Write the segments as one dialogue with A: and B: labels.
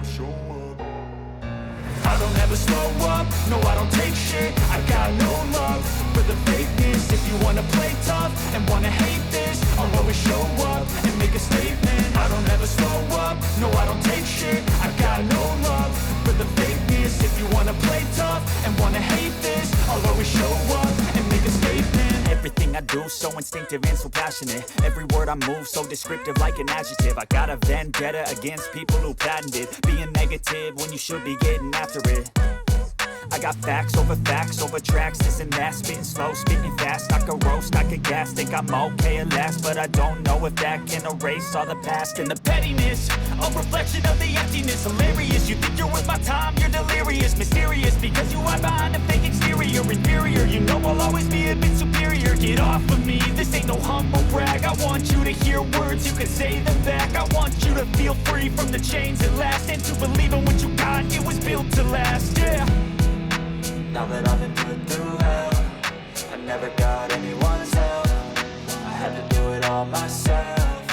A: show up.
B: I don't ever slow up, no I don't take shit. I got no love for the fakeness. If you wanna play tough and wanna hate this, I'll always show up and make a statement. I don't ever slow up, no I don't take shit. I got no love for the fakeness. If you wanna play tough and wanna hate this, I'll always show up and make a statement. Everything I do so instinctive and so passionate. Every word I move so descriptive like an adjective. I got a vendetta against people who patented being negative when you should be getting after it. I got facts over tracks, this and that. Spitting slow, spitting fast, I could roast, I could gas. Think I'm okay at last, but I don't know if that can erase all the past. And the pettiness, a reflection of the emptiness. Hilarious, you think you're worth my time, you're delirious. Mysterious, because you hide behind a fake exterior. Inferior, you know I'll always be a bit superior. Get off of me, this ain't no humble brag. I want you to hear words, you can say them back. I want you to feel free from the chains at last, and to believe in what you got, it was built to last, yeah. Now that I've been put through hell, I never got anyone's help. I had to do it all myself.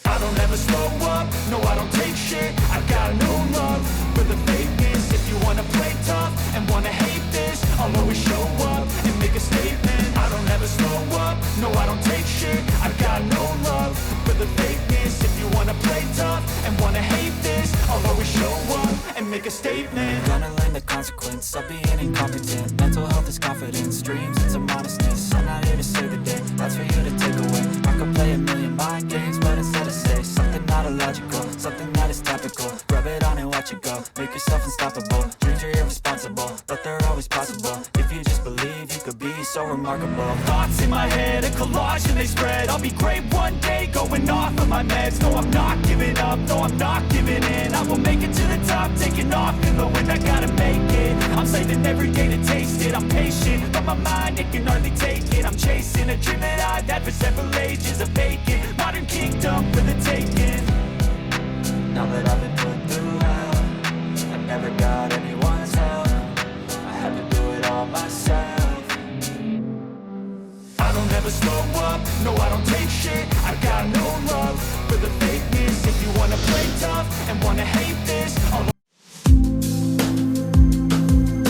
B: I don't ever slow up, no I don't take shit. I got no love for the fakeness. If you wanna play tough and wanna hate this, I'll always show up and make a statement. I don't ever slow up, no I don't take shit. I got no love for the fakeness. If you wanna play tough and wanna hate this, I'll always show up and make a statement. Gonna learn the consequence of being incompetent. Mental health is confidence, dreams and some honestness. I'm not here to save the day, that's for you to take away. I could play a million mind games, but instead I say something not illogical, something that is topical. Rub it on and watch it go, make yourself unstoppable. Dreams are irresponsible, but they're always possible. If you just believe, you could be so remarkable. Thoughts in my head, a collage and they spread. I'll be great one day, going off of my meds. No, I'm not giving up, no, I'm not giving in. I will make it to the top, taking off in the wind. I gotta make it, I'm saving every day to taste it. I'm patient, but my mind, it can hardly take it. I'm chasing a dream that I've had for several ages. A vacant, modern kingdom for the taking. Now that I've been put through hell, I never got anyone's help. I had to do it all myself. I don't ever slow up, no I don't take shit. I got no love for the fakeness. If you wanna play tough and wanna hate this,